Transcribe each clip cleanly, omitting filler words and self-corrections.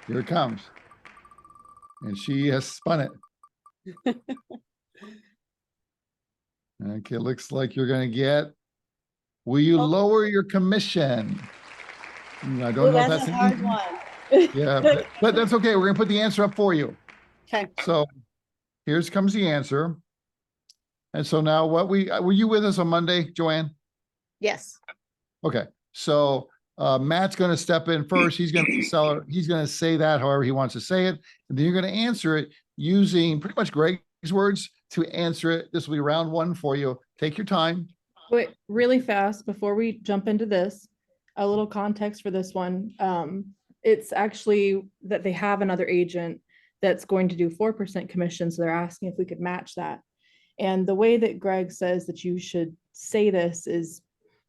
Here it comes. And she has spun it. Okay, looks like you're going to get, will you lower your commission? I don't know if that's a hard one. Yeah, but that's okay. We're going to put the answer up for you. Okay. So here comes the answer. And so now were you with us on Monday, Joanne? Yes. Okay. So Matt's going to step in first. He's going to say that however he wants to say it. And then you're going to answer it using pretty much Greg's words to answer it. This will be round one for you. Take your time. Wait, really fast before we jump into this, a little context for this one. It's actually that they have another agent that's going to do 4% commission. So they're asking if we could match that. And the way that Greg says that you should say this is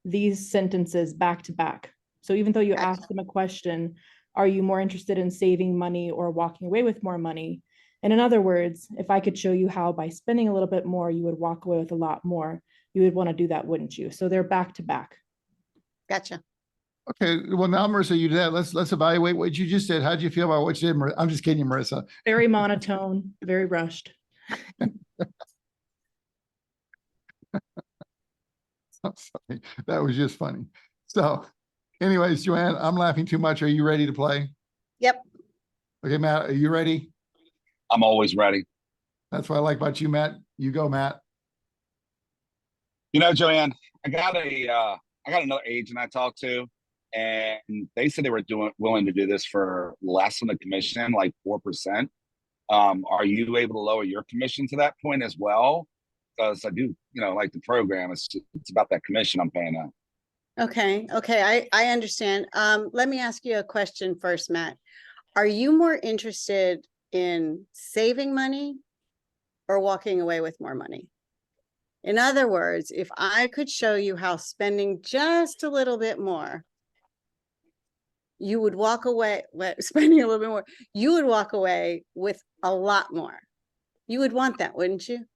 these sentences back to back. So even though you ask them a question, are you more interested in saving money or walking away with more money? And in other words, if I could show you how by spending a little bit more, you would walk away with a lot more, you would want to do that, wouldn't you? So they're back to back. Gotcha. Okay. Well, now, Marissa, you did that. Let's evaluate what you just did. How did you feel about what you did? I'm just kidding you, Marissa. Very monotone, very rushed. Sorry. That was just funny. So anyways, Joanne, I'm laughing too much. Are you ready to play? Yep. Okay, Matt, are you ready? I'm always ready. That's what I like about you, Matt. You go, Matt. You know, Joanne, I got another agent I talked to, and they said they were willing to do this for less than the commission, like 4%. Are you able to lower your commission to that point as well? Because I do, like the program, it's about that commission I'm paying out. Okay. I understand. Let me ask you a question first, Matt. Are you more interested in saving money or walking away with more money? In other words, if I could show you how spending just a little bit more, you would walk away, spending a little bit more, you would walk away with a lot more. You would want that, wouldn't you?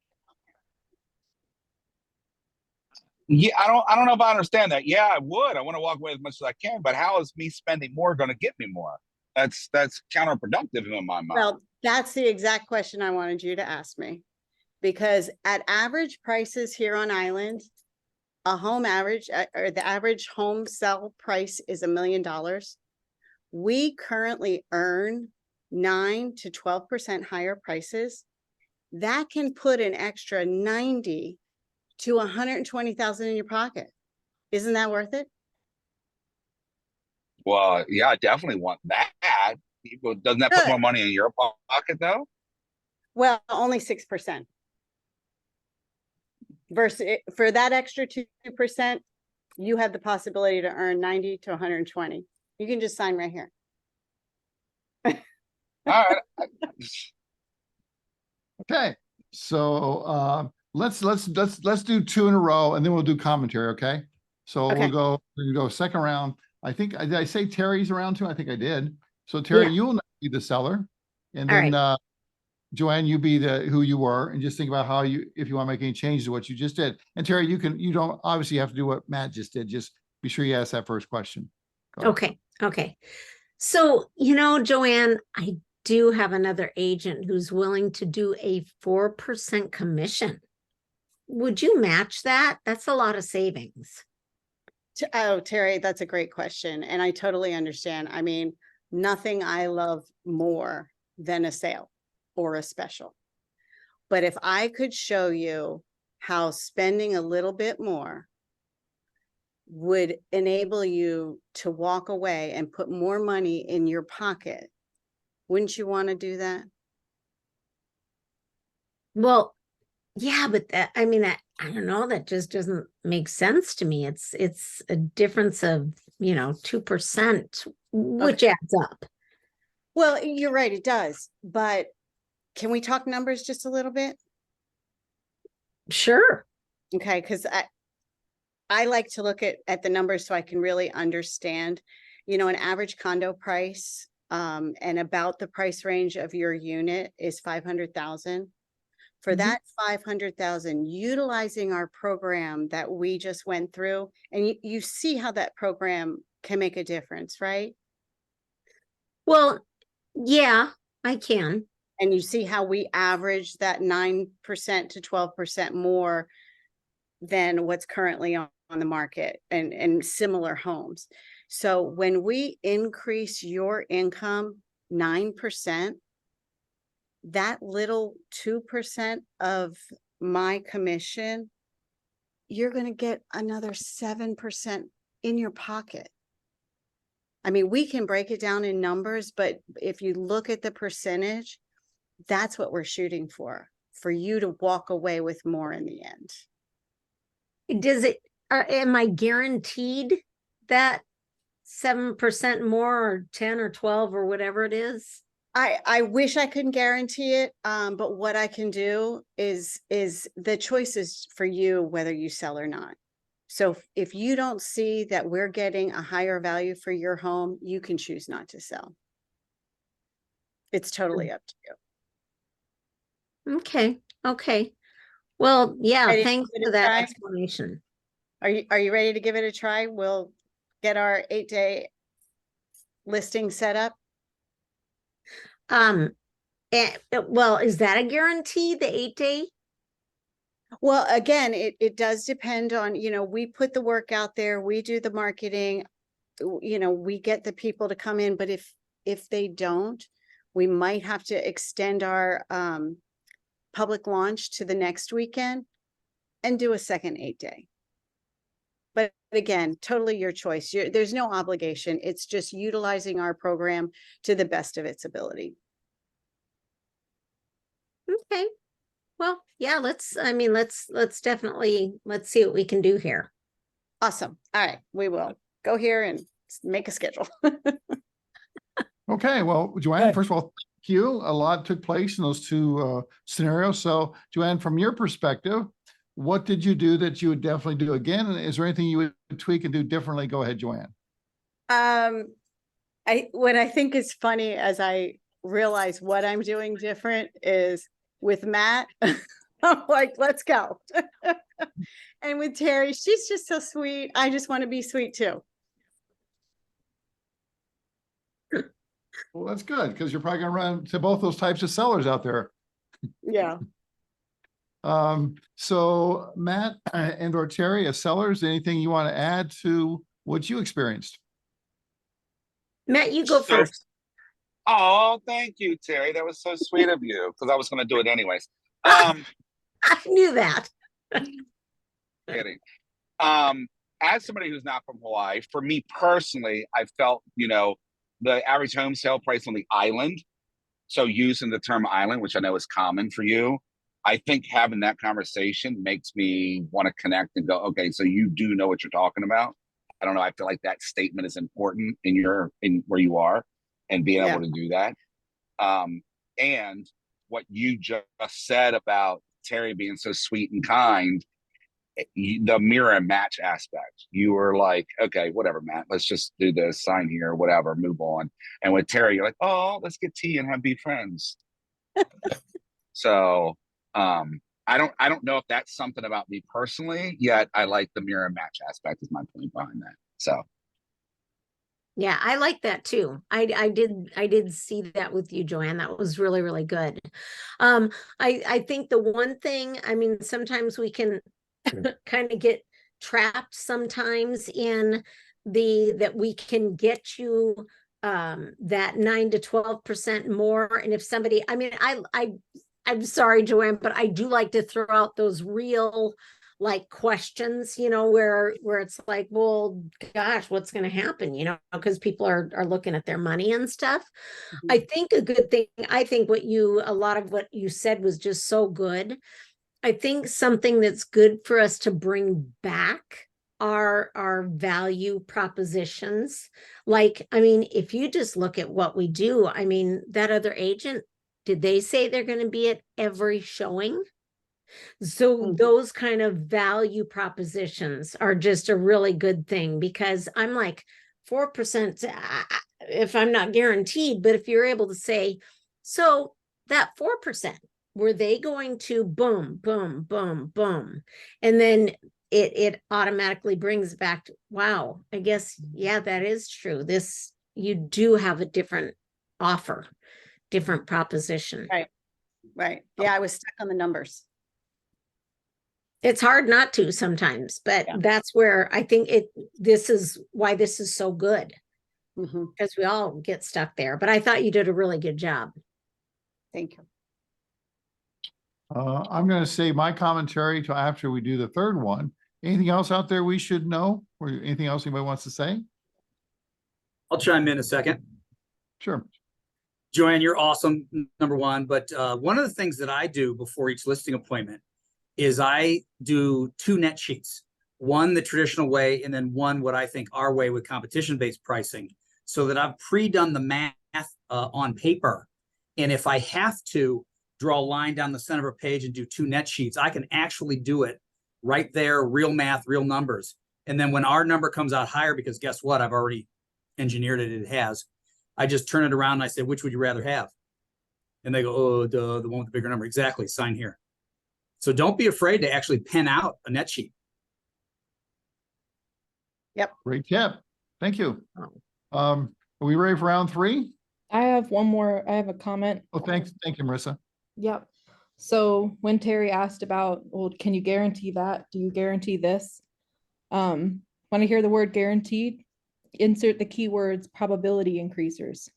Yeah, I don't know if I understand that. Yeah, I would. I want to walk away as much as I can, but how is me spending more going to get me more? That's counterproductive in my mind. Well, that's the exact question I wanted you to ask me. Because at average prices here on island, a home average or the average home sell price is $1 million. We currently earn 9 to 12% higher prices. That can put an extra 90 to 120,000 in your pocket. Isn't that worth it? Well, yeah, I definitely want that. Doesn't that put more money in your pocket though? Well, only 6%. Versus for that extra 2%, you have the possibility to earn 90 to 120. You can just sign right here. All right. Okay. So let's do two in a row and then we'll do commentary. Okay. So Okay. we'll go second round. I think did I say Terry's around too? I think I did. So Terry, you'll be the seller. And then Joanne, you be who you were, and just think about how if you want to make any changes to what you just did. And Terry, you don't obviously have to do what Matt just did. Just be sure you ask that first question. Okay. So, Joanne, I do have another agent who's willing to do a 4% commission. Would you match that? That's a lot of savings. Oh, Terry, that's a great question. And I totally understand. I mean, nothing I love more than a sale or a special. But if I could show you how spending a little bit more would enable you to walk away and put more money in your pocket, wouldn't you want to do that? Well, yeah, but I don't know, that just doesn't make sense to me. It's a difference of, 2%, which adds up. Well, you're right, it does. But can we talk numbers just a little bit? Sure. Okay, because I like to look at the numbers so I can really understand, an average condo price and about the price range of your unit is 500,000. For that 500,000, utilizing our program that we just went through, and you see how that program can make a difference, right? Well, Yeah, I can. And you see how we average that 9% to 12% more than what's currently on the market and similar homes. So when we increase your income 9%, that little 2% of my commission, you're going to get another 7% in your pocket. I mean, we can break it down in numbers, but if you look at the percentage, that's what we're shooting for you to walk away with more in the end. Does it, am I guaranteed that 7% more or 10 or 12 or whatever it is? I wish I couldn't guarantee it, but what I can do is the choice is for you whether you sell or not. So if you don't see that we're getting a higher value for your home, you can choose not to sell. It's totally up to you. Okay, okay. Well, yeah, Ready to thanks give it for a that try? explanation. Are you ready to give it a try? We'll get our 8-day listing set up. Well, is that a guarantee, the 8-day? Well, again, it does depend on, we put the work out there, we do the marketing, we get the people to come in, but if they don't, we might have to extend our public launch to the next weekend and do a second 8-day. But again, totally your choice. There's no obligation. It's just utilizing our program to the best of its ability. Okay. Well, yeah, let's definitely, let's see what we can do here. Awesome. All right, we will go here and make a schedule. Okay, well, Joanne, first of all, thank you. A lot took place in those two scenarios. So Joanne, from your perspective, what did you do that you would definitely do again? And is there anything you would tweak and do differently? Go ahead, Joanne. What I think is funny as I realize what I'm doing different is with Matt, I'm like, let's go. And with Terry, she's just so sweet. I just want to be sweet too. Well, that's good because you're probably going to run to both those types of sellers out there. Yeah. So Matt and or Terry, as sellers, anything you want to add to what you experienced? Matt, you go Sure. first. Oh, thank you, Terry. That was so sweet of you because I was going to do it anyways. I knew that. Kidding. As somebody who's not from Hawaii, for me personally, I felt, the average home sale price on the island. So using the term island, which I know is common for you, I think having that conversation makes me want to connect and go, okay, so you do know what you're talking about. I don't know. I feel like that statement is important in where you are and being able to do that. And what you just said about Terry being so sweet and kind, the mirror and match aspect. You were like, okay, whatever, Matt, let's just do this, sign here, whatever, move on. And with Terry, you're like, oh, let's get tea and be friends. So I don't know if that's something about me personally, yet I like the mirror and match aspect is my point behind that. So yeah, I like that too. I did see that with you, Joanne. That was really, really good. I think the one thing, I mean, sometimes we can kind of get trapped sometimes in that we can get you that 9 to 12% more. And if somebody, I mean, I'm sorry, Joanne, but I do like to throw out those real like questions, where it's like, well, gosh, what's going to happen, because people are looking at their money and stuff. Mm-hmm. I think a good thing, a lot of what you said was just so good. I think something that's good for us to bring back are our value propositions. Like, I mean, if you just look at what we do, I mean, that other agent, did they say they're going to be at every showing? So those kind of value propositions are just a really good thing, because I'm like 4%, if I'm not guaranteed, but if you're able to say, so that 4%, were they going to boom, boom, boom, boom? And then it automatically brings back, wow, I guess, yeah, that is true. You do have a different offer, different proposition. Right. Right. Yeah, I was stuck on the numbers. It's hard not to sometimes, but Yeah. that's where I think this is why this is so good, Mhm. because we all get stuck there. But I thought you did a really good job. Thank you. I'm gonna save my commentary till after we do the third one. Anything else out there we should know, or anything else anybody wants to say? I'll chime in a second. Sure. Joanne, you're awesome, number one. But one of the things that I do before each listing appointment is I do 2 net sheets. One the traditional way, and then one what I think our way with competition-based pricing, so that I've pre-done the math on paper. And if I have to draw a line down the center of a page and do 2 net sheets, I can actually do it right there, real math, real numbers. And then when our number comes out higher, because guess what? I've already engineered it, it has. I just turn it around and I say, which would you rather have? And they go, oh, the one with the bigger number. Exactly, sign here. So don't be afraid to actually pen out a net sheet. Great tip. Thank you. Oh. Are we ready for round 3? I have one more, I have a comment. Oh, thanks. Thank you, Marissa. Yep. So when Terry asked about, well, can you guarantee that? Do you guarantee this? When I hear the word guaranteed, insert the keywords probability increasers.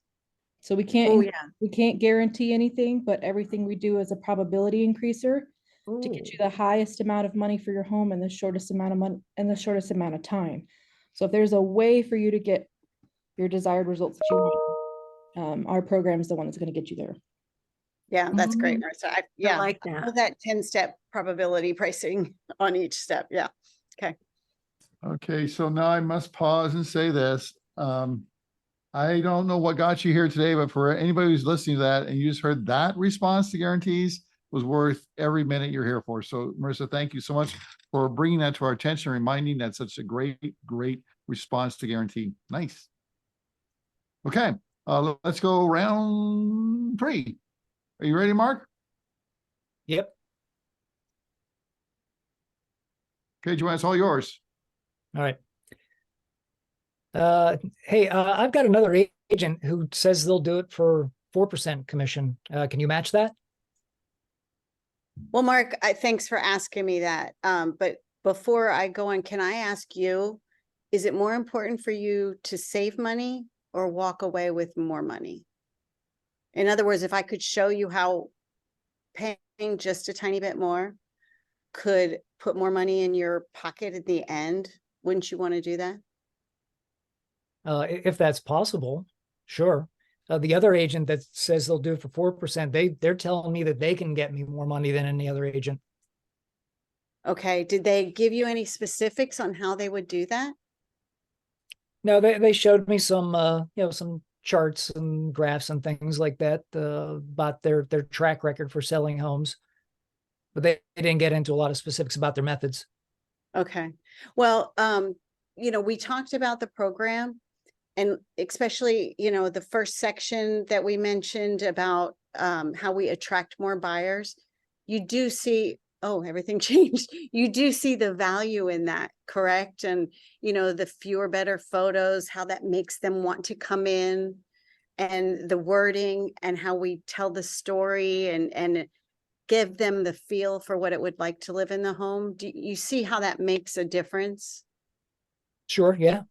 So we can't, Oh, yeah. we can't guarantee anything, but everything we do is a probability increaser to get you the highest amount of money for your home in the shortest amount of money in the shortest amount of time. So if there's a way for you to get your desired results that you want, our program is the one that's going to get you there. Yeah, that's great, Marissa. I Yeah, like I that. love that 10-step probability pricing on each step. Yeah. Okay, so now I must pause and say this. I don't know what got you here today, but for anybody who's listening to that and you just heard that response to guarantees was worth every minute you're here for. So Marissa, thank you so much for bringing that to our attention, reminding that such a great response to guarantee. Nice. Okay, let's go round 3. Are you ready, Mark? Yep. Okay, Joanne, it's all yours. All right. Hey, I've got another agent who says they'll do it for 4% commission. Can you match that? Well, Mark, thanks for asking me that. But before I go on, can I ask you, is it more important for you to save money or walk away with more money? In other words, if I could show you how paying just a tiny bit more could put more money in your pocket at the end, wouldn't you want to do that? If that's possible, sure. The other agent that says they'll do it for 4%, they're telling me that they can get me more money than any other agent. Okay. Did they give you any specifics on how they would do that? No, they showed me some some charts and graphs and things like that about their track record for selling homes, but they didn't get into a lot of specifics about their methods. Okay. Well, we talked about the program, and especially, the first section that we mentioned about how we attract more buyers. You do see, oh, everything changed. You do see the value in that, correct? And, the fewer, better photos, how that makes them want to come in, and the wording and how we tell the story and give them the feel for what it would like to live in the home. Do you see how that makes a difference? Sure, yeah.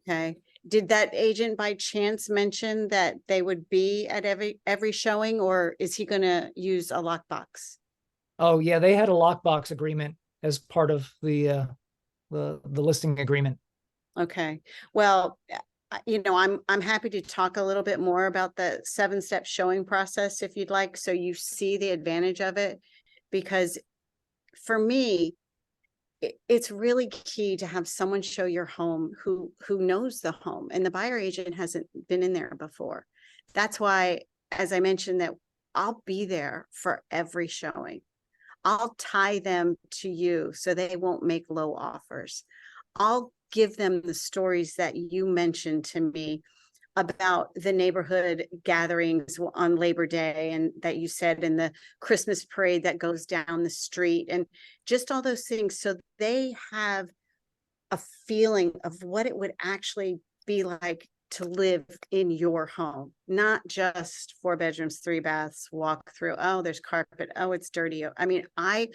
Okay. Did that agent by chance mention that they would be at every showing, or is he going to use a lockbox? Oh yeah, they had a lockbox agreement as part of the listing agreement. Okay. Well, I'm happy to talk a little bit more about the 7-step showing process if you'd like, so you see the advantage of it, because for me, it's really key to have someone show your home who knows the home, and the buyer agent hasn't been in there before. That's why, as I mentioned, that I'll be there for every showing. I'll tie them to you so they won't make low offers. I'll give them the stories that you mentioned to me about the neighborhood gatherings on Labor Day, and that you said in the Christmas parade that goes down the street, and just all those things. So they have a feeling of what it would actually be like to live in your home, not just 4 bedrooms, 3 baths, walk through, oh, there's carpet, oh, it's dirty. I mean, I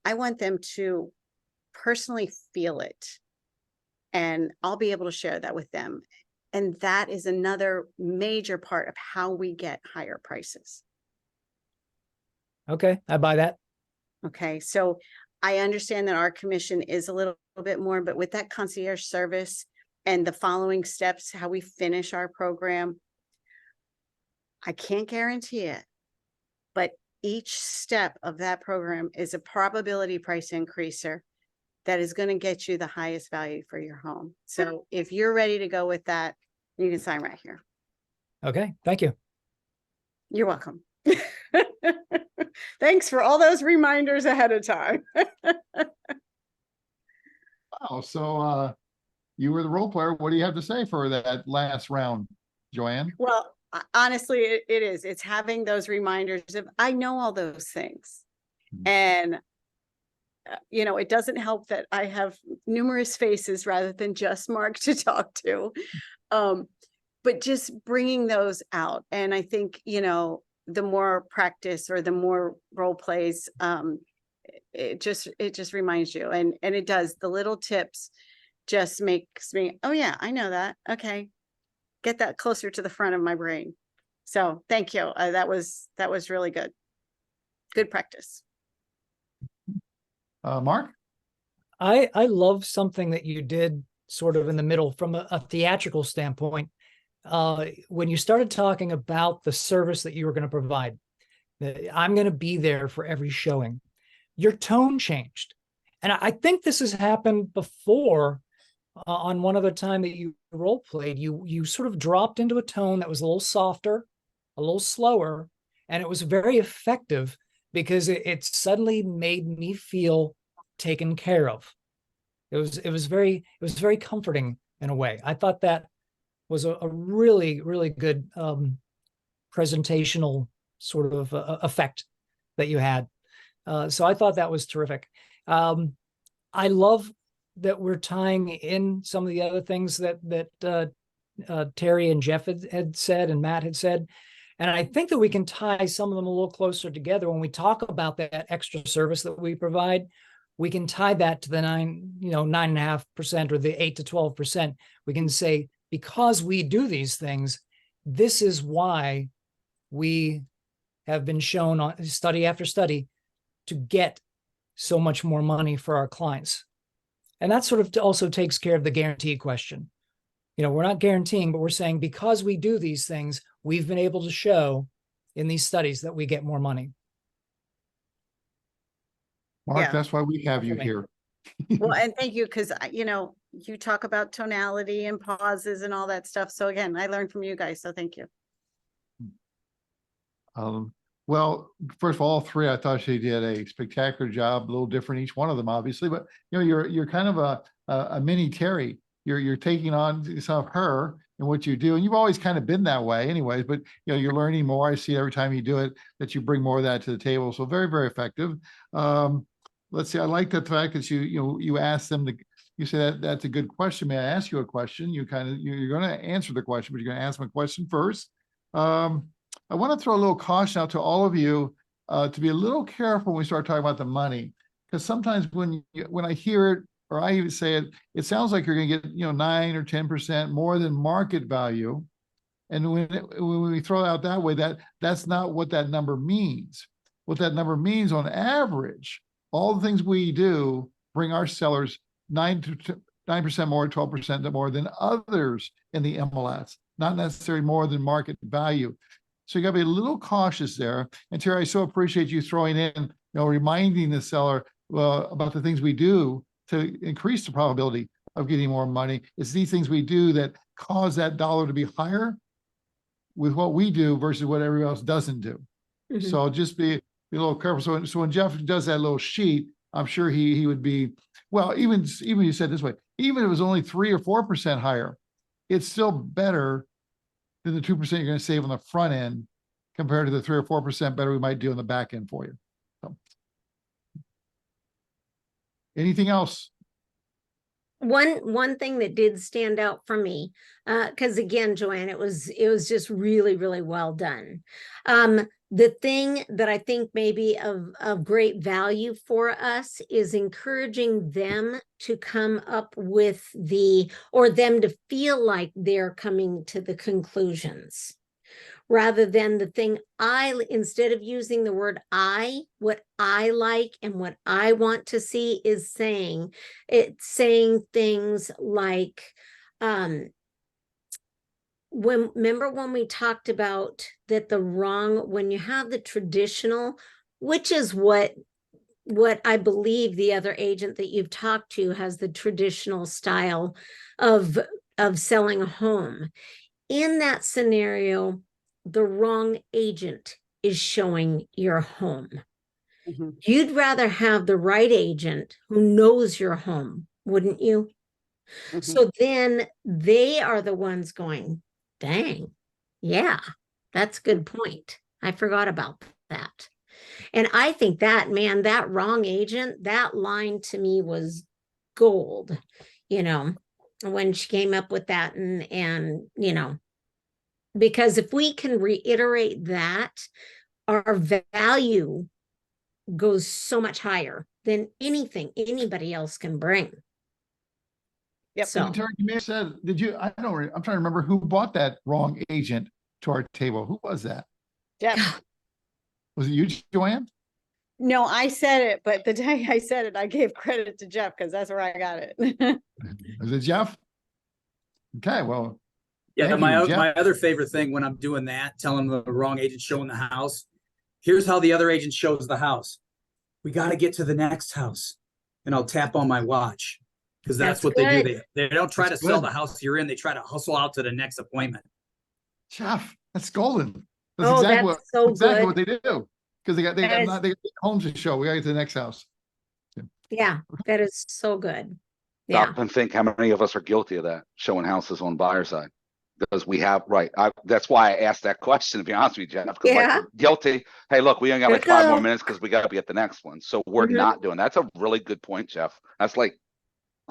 want them to personally feel it, and I'll be able to share that with them. And that is another major part of how we get higher prices. Okay, I buy that. Okay, so I understand that our commission is a little bit more, but with that concierge service and the following steps, how we finish our program, I can't guarantee it, but each step of that program is a probability price increaser that is going to get you the highest value for your home. So if you're ready to go with that, you can sign right here. Okay, thank you. You're welcome. Thanks for all those reminders ahead of time. Wow, so you were the role player. What do you have to say for that last round, Joanne? Well, honestly, it is. It's having those reminders of, I know all those things. And, you know, it doesn't help that I have numerous faces rather than just Mark to talk to. But just bringing those out. And I think, you know, the more practice or the more role plays, it just reminds you. And it does. The little tips just makes me, oh yeah, I know that. Okay. Get that closer to the front of my brain. So thank you. That was really good. Good practice. Mark? I love something that you did sort of in the middle from a theatrical standpoint. When you started talking about the service that you were going to provide, I'm going to be there for every showing. Your tone changed. And I think this has happened before. On one other time that you role played, you sort of dropped into a tone that was a little softer, a little slower, and it was very effective because it suddenly made me feel taken care of. It was very comforting in a way. I thought that was a really, really good presentational sort of effect that you had. So I thought that was terrific. I love that we're tying in some of the other things that Terry and Jeff had said and Matt had said. And I think that we can tie some of them a little closer together when we talk about that extra service that we provide. We can tie that to the 9.5% or the 8 to 12%. We can say, because we do these things, this is why we have been shown on study after study to get so much more money for our clients. And that sort of also takes care of the guarantee question. You know, we're not guaranteeing, but we're saying because we do these things, we've been able to show in these studies that we get more money. Mark, Yeah. that's why we have you here. Well, and thank you, because, you know, you talk about tonality and pauses and all that stuff. So again, I learned from you guys. So thank you. Well, first of all three, I thought she did a spectacular job, a little different each one of them, obviously, but you know, you're kind of a mini Terry. You're taking on some of her and what you do, and you've always kind of been that way, anyways. But you know, you're learning more. I see every time you do it that you bring more of that to the table. So very, very effective. Let's see. I like the fact that you asked them to. You say that that's a good question. May I ask you a question? You're going to answer the question, but you're going to ask them a question first. I want to throw a little caution out to all of you to be a little careful when we start talking about the money, because sometimes when I hear it or I even say it, it sounds like you're going to get 9 or 10% more than market value, and when we throw it out that way, that's not what that number means. What that number means on average, all the things we do bring our sellers 9% more, 12% more than others in the MLS, not necessarily more than market value. So you got to be a little cautious there. And Terry, I so appreciate you throwing in, reminding the seller about the things we do to increase the probability of getting more money. It's these things we do that cause that dollar to be higher with what we do versus what everyone else doesn't do. Mm-hmm. So just be a little careful. So when Jeff does that little sheet, I'm sure he would be, well, even you said this way, even if it was only 3 or 4% higher, it's still better than the 2% you're going to save on the front end compared to the 3 or 4% better we might do on the back end for you. So. Anything else? One thing that did stand out for me, because again, Joanne, it was just really, really well done. The thing that I think may be of great value for us is encouraging them to come up with or them to feel like they're coming to the conclusions, rather than the thing instead of using the word what I like and what I want to see is saying things like, remember when we talked about that when you have the traditional, which is what I believe the other agent that you've talked to has the traditional style of selling a home. In that scenario, the wrong agent is showing your home. Mhm. You'd rather have the right agent who knows your home, wouldn't you? Mhm. So then they are the ones going, dang, yeah, that's a good point. I forgot about that. And I think that, man, that wrong agent, that line to me was gold, when she came up with that and because if we can reiterate that, our value goes so much higher than anything anybody else can bring. Yep. So And Terry, you may have said, I'm trying to remember who bought that wrong agent to our table. Who was that? Jeff. Was it you, Joanne? No, I said it, but the day I said it, I gave credit to Jeff because that's where I got it. Was it Jeff? Okay, well, Yeah, thank my you, Jeff. my other favorite thing when I'm doing that, telling the wrong agent showing the house, here's how the other agent shows the house. We got to get to the next house, and I'll tap on my watch because that's what they do. They don't try That's to sell good. the house you're in. They try to hustle out to the next appointment. Jeff, that's golden. That's Oh, exactly that's so exactly good. what they do. Because they got homes to show. We got to get to the next house. Yeah, that is so good. Yeah. Stop and think how many of us are guilty of that, showing houses on buyer side. Because we have, right. That's why I asked that question, to be honest with you, Jeff. Because Yeah. like, guilty. Hey, look, we only got like Gotta 5 more go. minutes because we got to be at the next one. So we're Mhm. not doing. That's a really good point, Jeff. That's like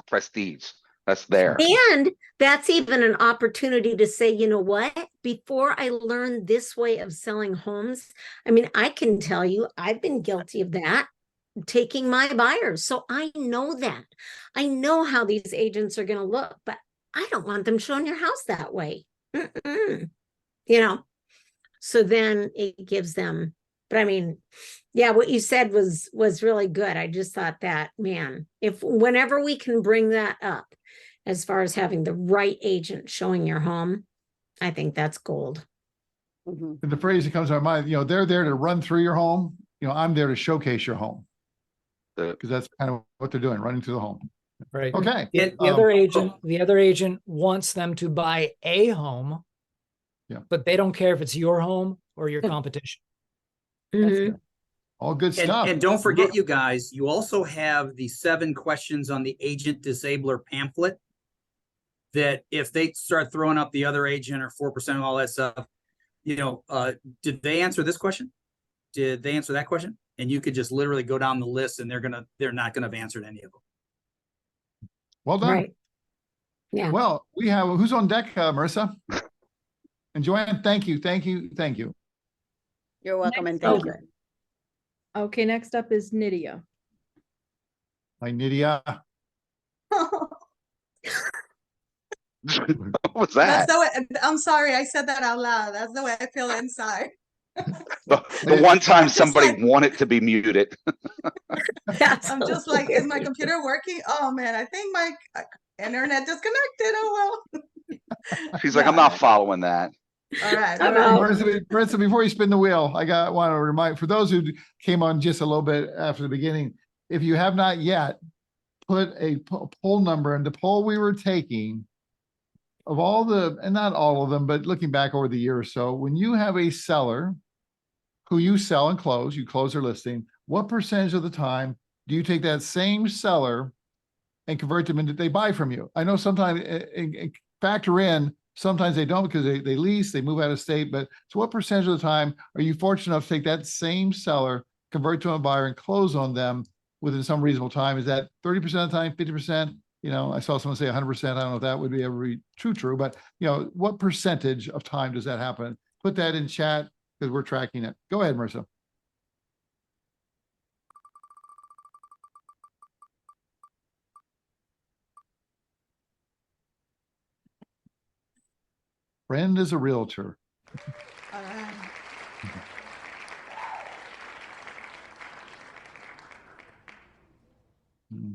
prestige. That's there. And that's even an opportunity to say, you know what? Before I learned this way of selling homes, I mean, I can tell you, I've been guilty of that, taking my buyers. So I know that. I know how these agents are going to look, but I don't want them showing your house that way. So then it gives them, but I mean, yeah, what you said was really good. I just thought that, man, whenever we can bring that up, as far as having the right agent showing your home, I think that's gold. Mhm. And the phrase that comes to my mind, they're there to run through your home. I'm there to showcase your home. Because that's kind of what they're doing, running through the home. Right. Okay. The other agent wants them to buy a home. Yeah. But they don't care if it's your home or your competition. Mhm. All good stuff. And don't forget, you guys, you also have the 7 questions on the agent disabler pamphlet that if they start throwing up the other agent or 4% and all that stuff, did they answer this question? Did they answer that question? And you could just literally go down the list and they're not gonna have answered any of them. Well done. Right. Yeah. Well, we have, who's on deck, Marissa? And Joanne, thank you. You're welcome and Next thank you. up- Okay, next up is Nydia. Hi, Nydia. What was that? That's the way, I'm sorry, I said that out loud. That's the way I feel inside. The one time just somebody like- wanted to be muted. I'm just like, is my computer working? Oh man, I think my internet disconnected. Oh well. She's like, I'm not following that. All right. I'm All right. out. Marissa, before you spin the wheel, I want to remind, for those who came on just a little bit after the beginning, if you have not yet put a poll number in the poll we were taking of all and not all of them, but looking back over the year or so, when you have a seller who you sell and close, you close their listing, what percentage of the time do you take that same seller and convert them into, they buy from you? I know sometimes factor in, sometimes they don't because they lease, they move out of state, but so what percentage of the time are you fortunate enough to take that same seller, convert to a buyer and close on them within some reasonable time? Is that 30% of the time, 50%? You know, I saw someone say 100%. I don't know if that would be ever be true, but you know, what percentage of time does that happen? Put that in chat because we're tracking it. Go ahead, Marissa. Friend is a realtor. All right.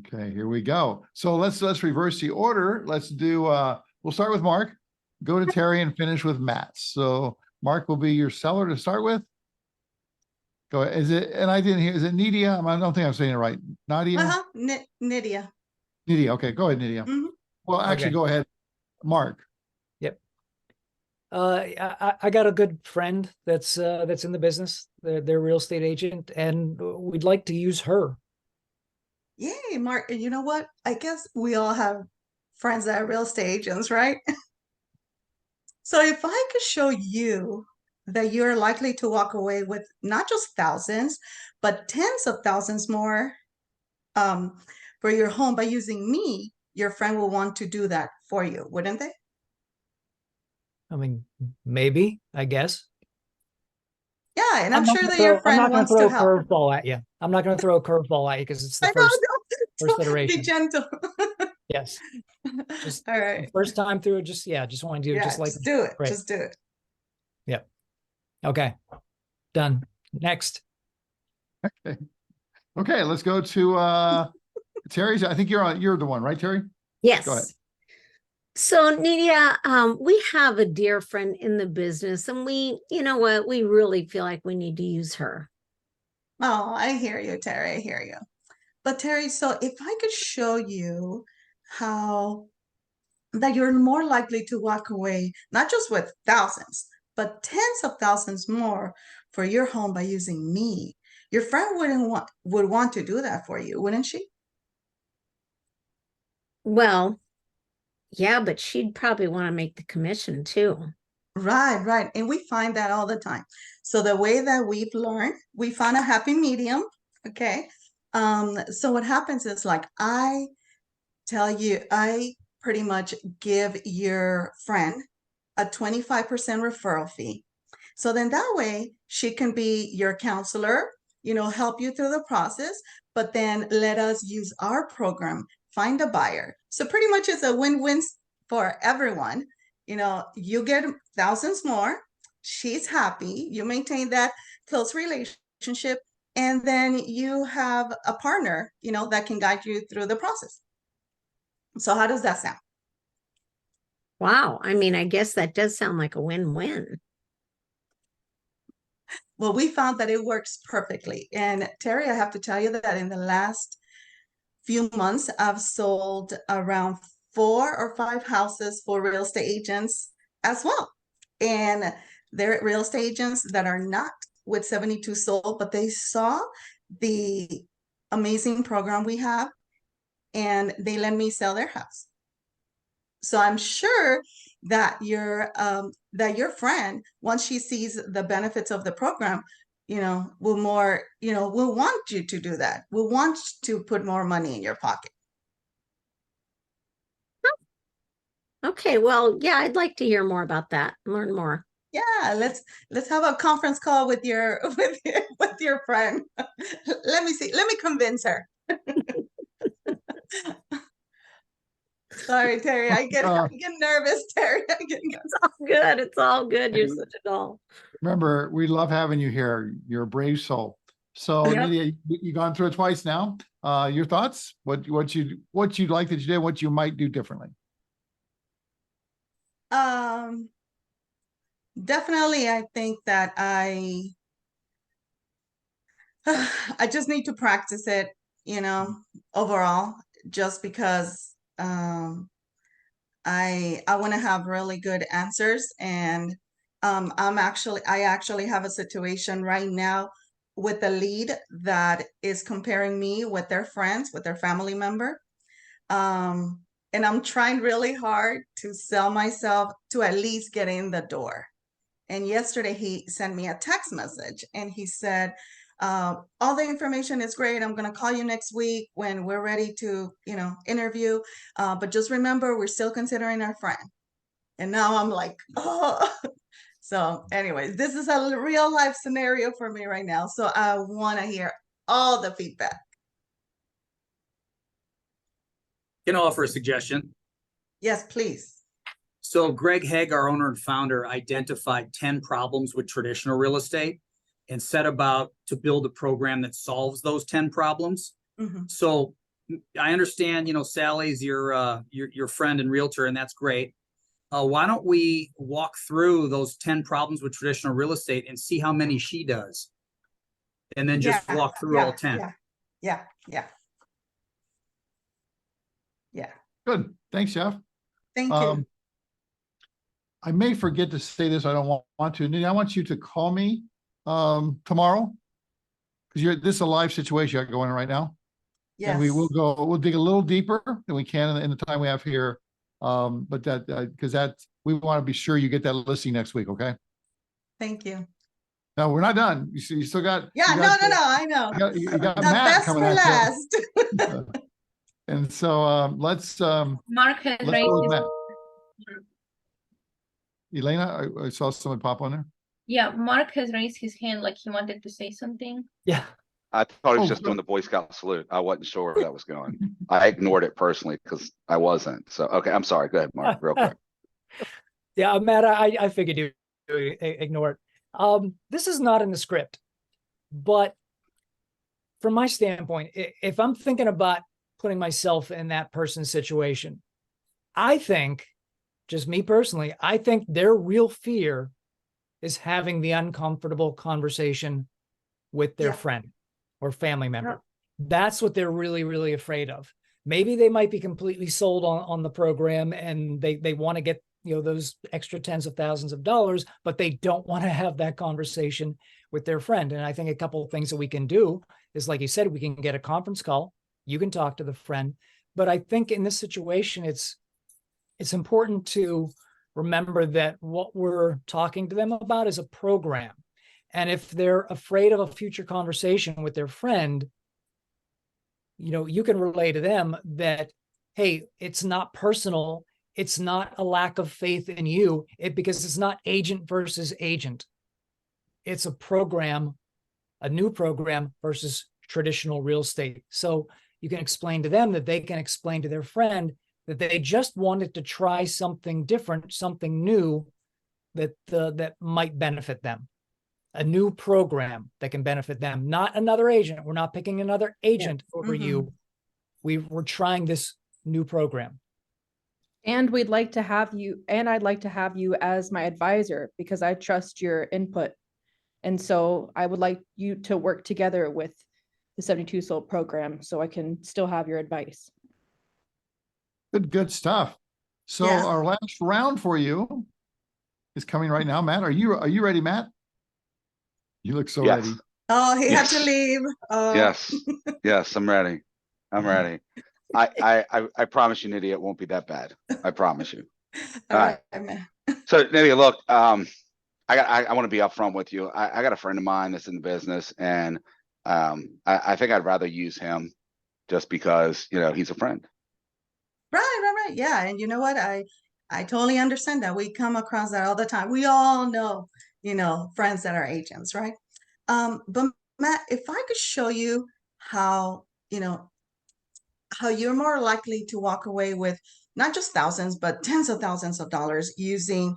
Okay, here we go. So let's reverse the order. Let's do we'll start with Mark, go to Terry, and finish with Matt. So Mark will be your seller to start with. Go ahead. Is it, and I didn't hear, is it Nidia? I don't think I'm saying it right. Nadia? Nydia. Nidia. Okay, go ahead, Nidia. Mhm. Well, actually, Okay. go ahead, Mark. Yep. I got a good friend that's in the business. They're a real estate agent, and we'd like to use her. Yay, Mark. And you know what? I guess we all have friends that are real estate agents, right? So if I could show you that you're likely to walk away with not just thousands, but tens of thousands more for your home by using me, your friend will want to do that for you, wouldn't they? I mean, maybe, I guess. Yeah, and I'm not sure gonna that your throw- I'm not friend going to wants throw to a help. curveball at you. I'm not going to throw a curveball at you because it's the I first know, be iteration. gentle. Yes. Just All right. first time through, just wanted you to Yeah, just like just do it. Great. Just do it. Yep. Okay. Done. Next. Okay, let's go to Terry's. I think you're the one, right, Terry? Yes. Go ahead. So, Nidia, we have a dear friend in the business, and you know what, we really feel like we need to use her. Oh, I hear you, Terry. I hear you. But Terry, so if I could show you how that you're more likely to walk away, not just with thousands, but tens of thousands more for your home by using me, your friend would want to do that for you, wouldn't she? Well, yeah, but she'd probably want to make the commission too. Right, right. And we find that all the time. So the way that we've learned, we found a happy medium. Okay. So what happens is like I tell you, I pretty much give your friend a 25% referral fee. So then that way she can be your counselor, help you through the process, but then let us use our program, find a buyer. So pretty much it's a win-win for everyone. You get thousands more, she's happy, you maintain that close relationship, and then you have a partner, that can guide you through the process. So how does that sound? Wow. I mean, I guess that does sound like a win-win. Well, we found that it works perfectly. And Terry, I have to tell you that in the last few months, I've sold around 4 or 5 houses for real estate agents as well. And they're real estate agents that are not with 72 sold, but they saw the amazing program we have and they let me sell their house. So I'm sure that your friend, once she sees the benefits of the program, will want you to do that. Will want to put more money in your pocket. Okay, well, yeah, I'd like to hear more about that, learn more. Yeah, let's have a conference call with your with your friend. Let me convince her. Sorry, Terry. I get nervous, Terry. It's all good. It's all good. You're such a doll. Remember, we love having you here. You're a brave soul. So Yep. Nidia, you've gone through it twice now. Your thoughts? What you'd like that you did, what you might do differently? Definitely, I think that I just need to practice it, overall, just because I want to have really good answers. And I actually have a situation right now with a lead that is comparing me with their friends, with their family member. And I'm trying really hard to sell myself to at least get in the door. And yesterday he sent me a text message and he said, All the information is great. I'm going to call you next week when we're ready to, interview. But just remember, we're still considering our friend. And now I'm like, oh. So anyways, this is a real life scenario for me right now. So I want to hear all the feedback. Can I offer a suggestion? Yes, please. So Greg Haig, our owner and founder, identified 10 problems with traditional real estate and set about to build a program that solves those 10 problems. Mhm. So I understand, Sally's your friend and realtor, and that's great. Why don't we walk through those 10 problems with traditional real estate and see how many she does? And then just Yeah, walk through all 10. Yeah. Good. Thanks, Jeff. Thank you. I may forget to say this. I don't want to. Nidhi, I want you to call me tomorrow, because this is a live situation I got going right now. Yes. And we'll dig a little deeper than we can in the time we have here. But because we want to be sure you get that listing next week. Okay. Thank you. No, we're not done. You still got. Yeah, you no, got, I know. You got The Matt best coming for at you. last. And so let's Mark has go raised with his, Matt. Elena, I saw someone pop on there. yeah, Mark has raised his hand like he wanted to say something. Yeah. I thought he was Oh, just good. doing the Boy Scout salute. I wasn't sure where that was going. I ignored it personally because I wasn't. So, okay, I'm sorry. Go ahead, Mark, real quick. Yeah, Matt, I figured you ignore it. This is not in the script, but from my standpoint, if I'm thinking about putting myself in that person's situation, I think, just me personally, I think their real fear is having the uncomfortable conversation with their Yeah. friend or family member. That's what they're really, really afraid of. Maybe they might be completely sold on the program and they want to get, those extra tens of thousands of dollars, but they don't want to have that conversation with their friend. And I think a couple of things that we can do is, like you said, we can get a conference call. You can talk to the friend. But I think in this situation, it's important to remember that what we're talking to them about is a program. And if they're afraid of a future conversation with their friend, you can relay to them that, hey, it's not personal. It's not a lack of faith in you, because it's not agent versus agent. It's a program, a new program versus traditional real estate. So you can explain to them that they can explain to their friend that they just wanted to try something different, something new that might benefit them. A new program that can benefit them, not another agent. We're not picking another agent over you. We're trying this new program. And we'd like to have you, and I'd like to have you as my advisor because I trust your input. And so I would like you to work together with the 72 Sold program so I can still have your advice. Good stuff. So Yeah. our last round for you is coming right now. Matt, are you ready, Matt? You look so Yes. ready. Oh, he had to Yes. leave. Oh. Yes, I'm ready. I'm ready. I promise you, Nydia, it won't be that bad. I promise you. All right, man. So Nydia, look, I want to be upfront with you. I got a friend of mine that's in the business, and I think I'd rather use him just because he's a friend. Right. Yeah, and you know what? I totally understand that. We come across that all the time. We all know, friends that are agents, right? But Matt, if I could show you how you're more likely to walk away with not just thousands, but tens of thousands of dollars using,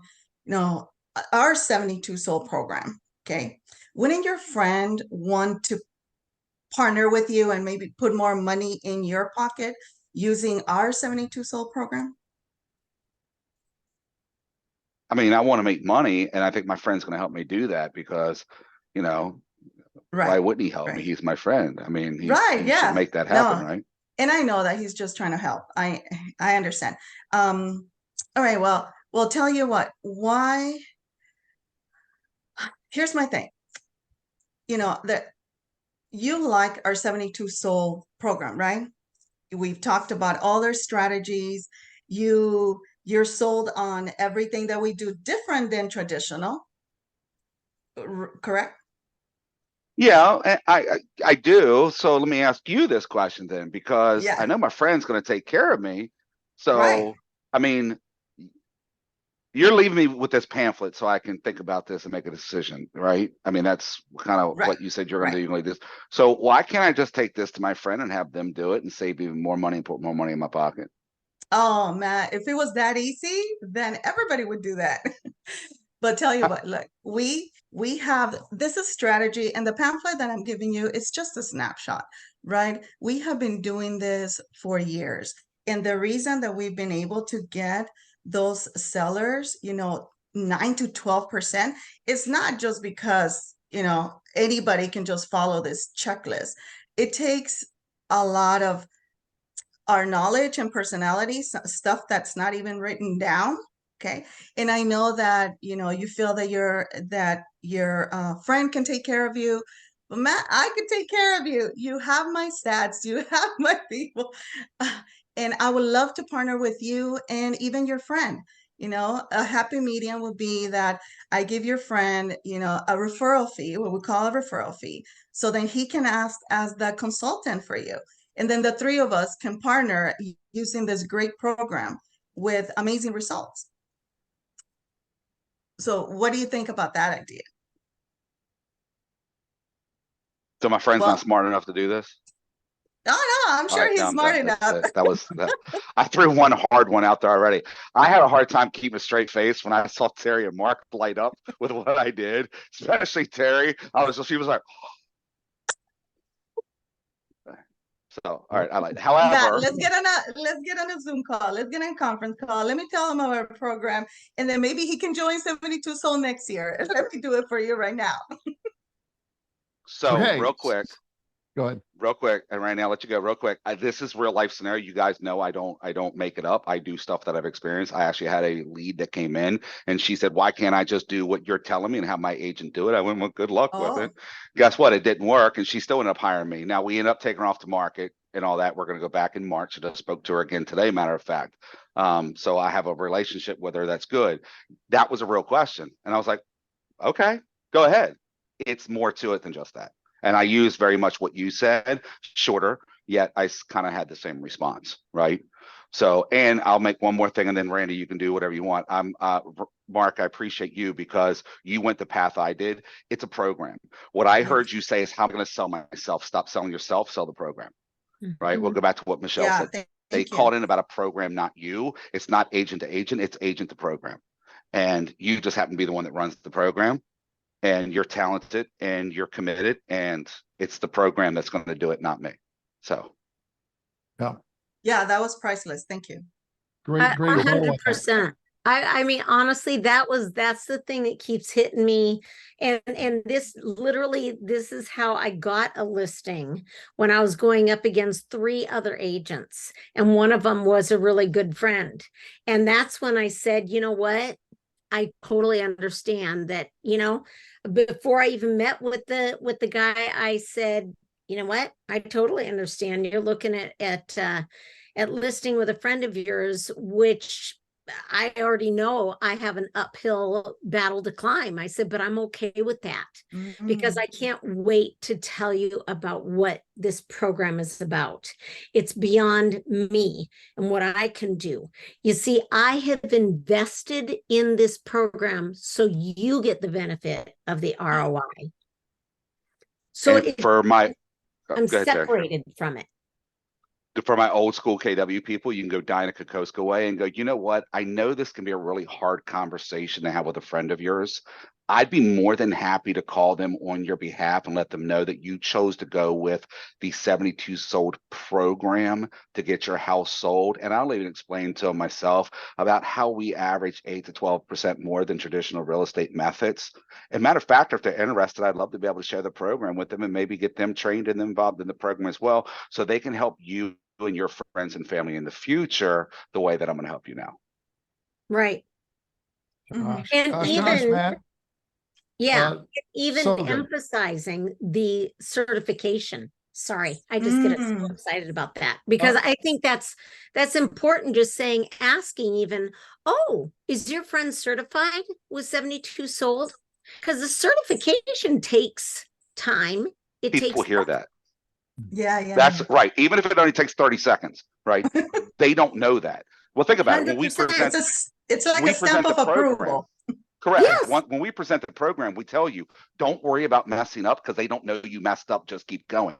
our 72 Sold program. Okay. Wouldn't your friend want to partner with you and maybe put more money in your pocket using our 72 Sold program? I mean, I want to make money, and I think my friend's going to help me do that because, why Right. wouldn't he help me? Right. He's my friend. I mean, he Yeah. should make that happen, No. right? And I know that he's just trying to help. I understand. All right. Well, tell you what, here's my thing. That you like our 72 Sold program, right? We've talked about all their strategies. You're sold on everything that we do different than traditional, correct? Yeah, I do. So let me ask you this question then, because Yeah, I know my friend's going to take care of me. right. So, I mean, you're leaving me with this pamphlet so I can think about this and make a decision, right? I mean, that's kind of Right. what you said you're going to Right. do. You're gonna do this. So why can't I just take this to my friend and have them do it and save even more money and put more money in my pocket? Oh man, if it was that easy, then everybody would do that. But tell you How- what, look, we have this is strategy, and the pamphlet that I'm giving you is just a snapshot, right? We have been doing this for years. And the reason that we've been able to get those sellers, 9 to 12%, it's not just because, anybody can just follow this checklist. It takes a lot of our knowledge and personality, stuff that's not even written down. Okay. And I know that, you feel that your friend can take care of you. But Matt, I can take care of you. You have my stats, you have my people. And I would love to partner with you and even your friend. A happy medium would be that I give your friend, a referral fee, what we call a referral fee. So then he can ask as the consultant for you. And then the three of us can partner using this great program with amazing results. So what do you think about that idea? So my friend's not Well, smart enough to do this? no, I'm All sure right, he's now I'm smart done. enough. That was that. I threw one hard one out there already. I had a hard time keeping a straight face when I saw Terry and Mark light up with what I did, especially Terry. She was like, so all right, I like it. Matt, However, let's get on a Zoom call. Let's get on a conference call. Let me tell him about our program, and then maybe he can join 72 Soul next year. Let me do it for you right now. so Okay, go ahead. real quick, and right now I'll let you go real quick. This is real life scenario. You guys know I don't make it up. I do stuff that I've experienced. I actually had a lead that came in and she said, why can't I just do what you're telling me and have my agent do it? I went, well, good luck with it. Guess what? It didn't work. And she still ended up hiring me. Now we ended up taking her off the market and all that. We're going to go back in March. I just spoke to her again today, matter of fact. So I have a relationship with her. That's good. That was a real question. And I was like, okay, go ahead. It's more to it than just that. And I used very much what you said, shorter, yet I kind of had the same response, right? So, and I'll make one more thing, and then Randy, you can do whatever you want. Mark, I appreciate you because you went the path I did. It's a program. What I heard you say is, how am I going to sell myself? Stop selling yourself, sell the program, right? We'll go back to what Michelle said. They called in about a program, not you. It's not agent to agent, it's agent to program. And you just happen to be the one that runs the program. And you're talented and you're committed, and it's the program that's going to do it, not me. So Yeah, that was priceless. Thank you. Great 100%. I mean, honestly, that's the thing that keeps hitting me. And this is how I got a listing when I was going up against 3 other agents. And one of them was a really good friend. And that's when I said, you know what? I totally understand that, before I even met with the guy, I said, you know what? I totally understand. You're looking at listing with a friend of yours, which I already know I have an uphill battle to climb. I said, but I'm okay with that because I can't wait to tell you about what this program is about. It's beyond me and what I can do. You see, I have invested in this program so you get the benefit of the ROI. So I'm separated from it. For my old school KW people, you can go Dinah Kokoska way and go, you know what? I know this can be a really hard conversation to have with a friend of yours. I'd be more than happy to call them on your behalf and let them know that you chose to go with the 72 sold program to get your house sold. And I'll even explain to them myself about how we average 8 to 12% more than traditional real estate methods. And matter of fact, if they're interested, I'd love to be able to share the program with them and maybe get them trained and involved in the program as well, so they can help you and your friends and family in the future the way that I'm going to help you now. Right. Gosh, And gosh, Matt. Even emphasizing the certification. Sorry, I just get so excited about that because I think that's important. Just asking even, oh, is your friend certified with 72 sold? Because the certification takes time. It People takes hear that. Yeah, yeah. That's right. Even if it only takes 30 seconds, right? They don't know that. Well, think about it. When we 100%. present, It's like we a stamp present of the program. approval. Correct. Yes. When we present the program, we tell you, don't worry about messing up because they don't know you messed up. Just keep going.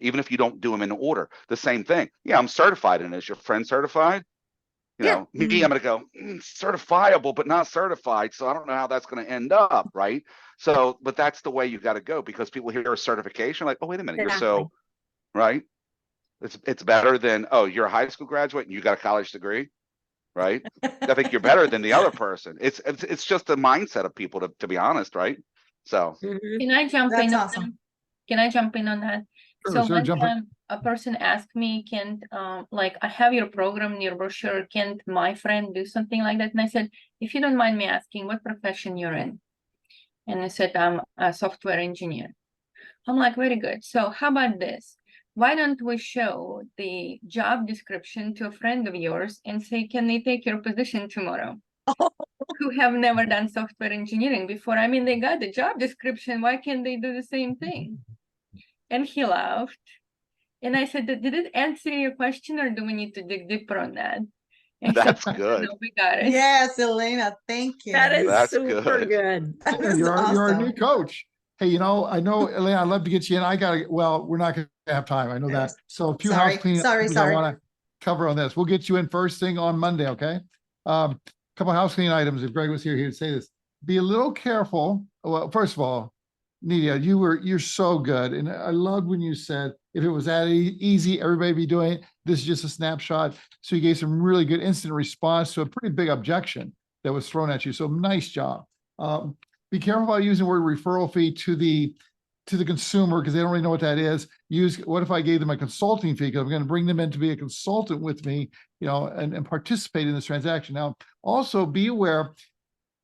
Even if you don't do them in order. The same thing. Yeah, I'm certified. And is your friend certified? You Yeah. know, me, I'm going to go certifiable, but not certified. So I don't know how that's going to end up. Right. So, but that's the way you got to go, because people hear a certification like, oh, wait a minute. You're Exactly. so, right. It's better than, oh, you're a high school graduate and you got a college degree. Right. I think you're better than the other person. It's just the mindset of people, to be honest. Right. So Mhm. Can I jump That's in on awesome. them? Can I jump in on that? Sure, So sure, one jump in. time a person asked me, can like, I have your program, your brochure, can't my friend do something like that? And I said, if you don't mind me asking, what profession you're in? And I said, I'm a software engineer. I'm like, very good. So how about this? Why don't we show the job description to a friend of yours and say, can they take your position tomorrow? Who have never done software engineering before. I mean, they got the job description. Why can't they do the same thing? And he laughed. And I said, did it answer your question, or do we need to dig deeper on that? And he said, that's good. no, we got it. Yes, Elena, thank you. That is That's super good. good. That Yeah, is you're our new awesome. coach. Hey, you know, I know, Elena, I'd love to get you in. Well, we're not going to have time. I know that. So a few house cleaning items I want to cover on this. We'll get you in first thing on Monday, okay? Couple of house cleaning items. If Greg was here, he'd say this. Be a little careful. Well, first of all, Nidia, you're so good. And I loved when you said, if it was that easy, everybody be doing it. This is just a snapshot. So you gave some really good instant response to a pretty big objection that was thrown at you. So nice job. Be careful about using the word referral fee to the consumer, because they don't really know what that is. What if I gave them a consulting fee? Because I'm going to bring them in to be a consultant with me, you know, and participate in this transaction. Now, also be aware,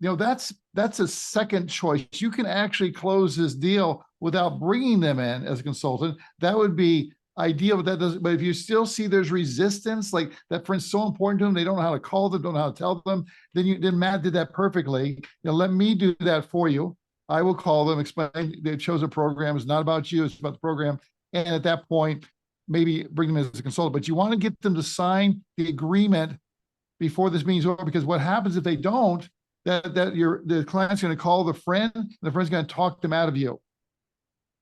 you know, that's a second choice. You can actually close this deal without bringing them in as a consultant. That would be ideal, but that doesn't. But if you still see there's resistance, like that friend's so important to them, they don't know how to call them, don't know how to tell them. Then Matt did that perfectly. You know, let me do that for you. I will call them, explain they chose a program. It's not about you, it's about the program. And at that point, maybe bring them as a consultant. But you want to get them to sign the agreement before this meeting's over, because what happens if they don't, the client's going to call the friend, and the friend's going to talk them out of you.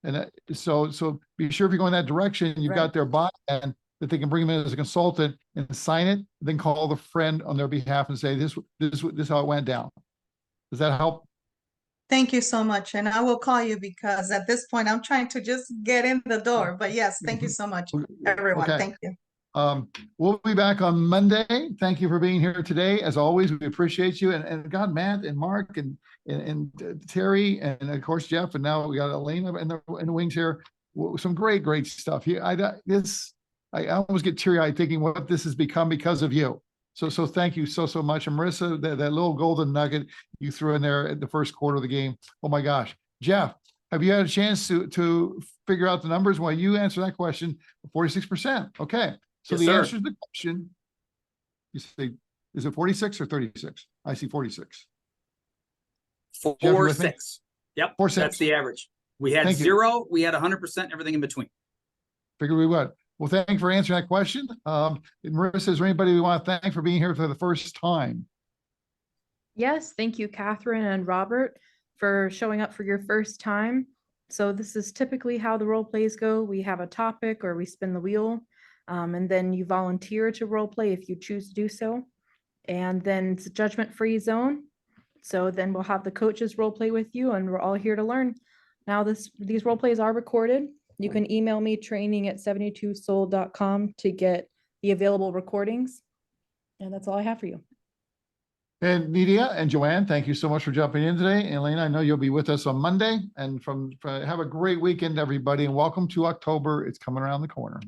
And so be sure if you're going that direction, you've got their buy-in that they can bring them in as a consultant and sign it, then call the friend on their behalf and say, this is how it went down. Does that help? Thank you so much. And I will call you, because at this point I'm trying to just get in the door. But yes, thank you so much, everyone. Okay. Thank you. We'll be back on Monday. Thank you for being here today. As always, we appreciate you. And God, Matt and Mark and Terry, and of course, Jeff, and now we got Elena in the wings here. Some great stuff here. I almost get teary-eyed thinking what this has become because of you. So thank you so much. And Marissa, that little golden nugget you threw in there at the first quarter of the game. Oh my gosh. Jeff, have you had a chance to figure out the numbers while you answer that question? 46%. Okay. So Yes, the sir. answer to the question, you say, is it 46 or 36? I see 46. Jeff, you with me? 4-6. Yep. 4-6. That's the average. We had Thank you. 0, we had 100%, everything in between. Figured we would. Well, thanks for answering that question. Marissa, is there anybody we want to thank for being here for the first time? Yes, thank you, Catherine and Robert, for showing up for your first time. So this is typically how the role plays go. We have a topic or we spin the wheel, and then you volunteer to role play if you choose to do so. And then it's a judgment-free zone. So then we'll have the coaches role play with you, and we're all here to learn. Now these role plays are recorded. You can email me training@72soul.com to get the available recordings. And that's all I have for you. And Nidia and Joanne, thank you so much for jumping in today. And Elena, I know you'll be with us on Monday. And have a great weekend, everybody. And welcome to October. It's coming around the corner.